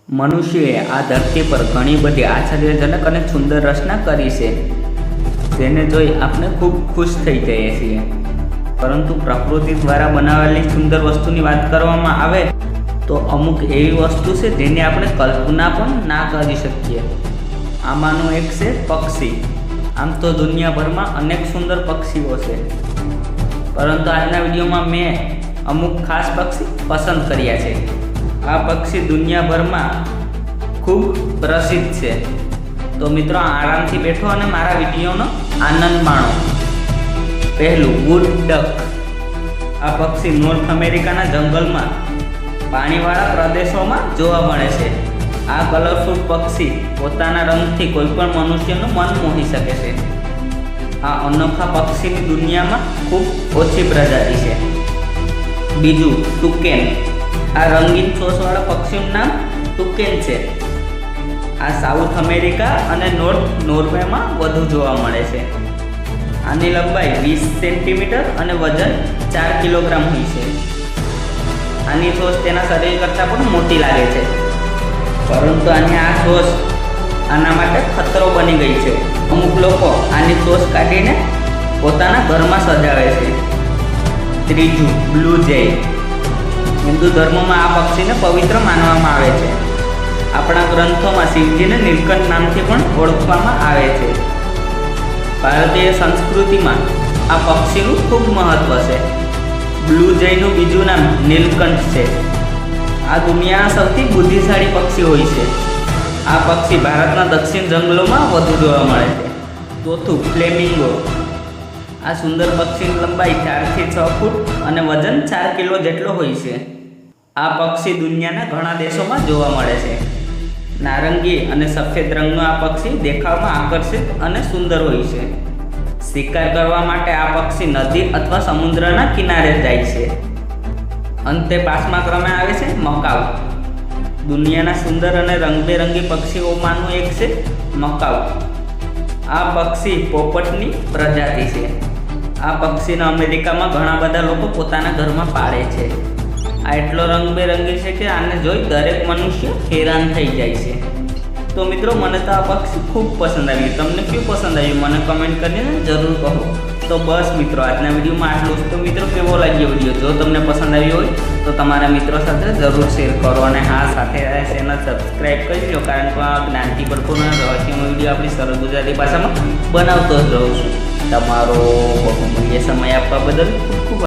મનુષ્યએ આ ધરતી પર ઘણી બધી આશ્ચર્યજનક અને સુંદર રચના કરી છે, જેને જોઈ આપણે ખૂબ ખુશ થઈ જઈએ છીએ. પરંતુ પ્રકૃતિ દ્વારા બનાવેલી સુંદર વસ્તુની વાત કરવામાં આવે તો અમુક એવી વસ્તુ છે જેની આપણે કલ્પના પણ ના કરી શકીએ. આમાંનું એક છે પક્ષી. આમ તો દુનિયાભરમાં અનેક સુંદર પક્ષીઓ છે, પરંતુ આજના વિડીયોમાં મેં અમુક ખાસ પક્ષી પસંદ કર્યા છે. આ પક્ષી દુનિયાભરમાં ખૂબ પ્રસિદ્ધ છે. તો મિત્રો, આરામથી બેઠો અને મારા વિડીયોનો આનંદ માણો. પહેલું, વુડ ડક. આ પક્ષી નોર્થ અમેરિકાના જંગલમાં પાણીવાળા પ્રદેશોમાં જોવા મળે છે. આ કલરફુલ પક્ષી પોતાના રંગથી કોઈપણ મનુષ્યનું મન મોહી શકે છે. આ અનોખા પક્ષીની દુનિયામાં ખૂબ ઓછી પ્રજાતિ છે. બીજું, ટુકેન. આ રંગીન ચોસવાળા પક્ષીનું નામ ટુકેન છે. આ સાઉથ અમેરિકા અને નોર્વેમાં વધુ જોવા મળે છે. આની લંબાઈ 20 સેન્ટીમીટર અને વજન 4 કિલોગ્રામ હોય છે. આની ચોસ તેના શરીર કરતાં પણ મોટી લાગે છે, પરંતુ આની આ ચોસ આના માટે ખતરો બની ગઈ છે. અમુક લોકો આની ચોસ કાઢીને પોતાના ઘરમાં સજાવે છે. ત્રીજું, બ્લુ જય. હિન્દુ ધર્મમાં આ પક્ષીને પવિત્ર માનવામાં આવે છે. આપણા ગ્રંથોમાં શિવજીને નીલકંઠ નામથી પણ ઓળખવામાં આવે છે. ભારતીય સંસ્કૃતિમાં આ પક્ષીનું ખૂબ મહત્વ છે. બ્લુ જયનું બીજું નામ નીલકંઠ છે. આ દુનિયાના સૌથી બુદ્ધિશાળી પક્ષી હોય છે. આ પક્ષી ભારતના દક્ષિણ જંગલોમાં વધુ જોવા મળે છે. ચોથું, ફ્લેમિંગો. આ સુંદર પક્ષીની લંબાઈ 4 થી 6 ફૂટ અને વજન 4 કિલો જેટલો હોય છે. આ પક્ષી દુનિયાના ઘણા દેશોમાં જોવા મળે છે. નારંગી અને સફેદ રંગનું આ પક્ષી દેખાવમાં આકર્ષિત અને સુંદર હોય છે. શિકાર કરવા માટે આ પક્ષી નદી અથવા સમુદ્રના કિનારે જાય છે. અંતે 5મા ક્રમે આવે છે મકાઉ. દુનિયાના સુંદર અને રંગબેરંગી પક્ષીઓમાંનું એક છે મકાઉ. આ પક્ષી પોપટની પ્રજાતિ છે. આ પક્ષીને અમેરિકામાં ઘણા બધા લોકો પોતાના ઘરમાં પાળે છે. આ એટલો રંગબેરંગી છે કે આને જોઈ દરેક મનુષ્ય હેરાન થઈ જાય છે. તો મિત્રો, મને તો આ પક્ષી ખૂબ પસંદ આવ્યું. તમને કયું પસંદ આવ્યું મને કમેન્ટ કરીને જરૂર કહો. તો બસ મિત્રો, આજના વિડીયોમાં આટલું જ. તો મિત્રો, કેવો લાગ્યો વિડીયો? જો તમને પસંદ આવ્યો હોય તો તમારા મિત્રો સાથે જરૂર શેર કરો, અને હા, સાથે ચેનલ સબસ્ક્રાઈબ કરી લો, કારણ કે આ જ્ઞાનથી ભરપૂર રહસ્યમય વિડીયો આપણી સરળ ગુજરાતી ભાષામાં બનાવતો જ રહું છું. તમારો બહુમૂલ્ય સમય આપવા બદલ ખૂબ ખૂબ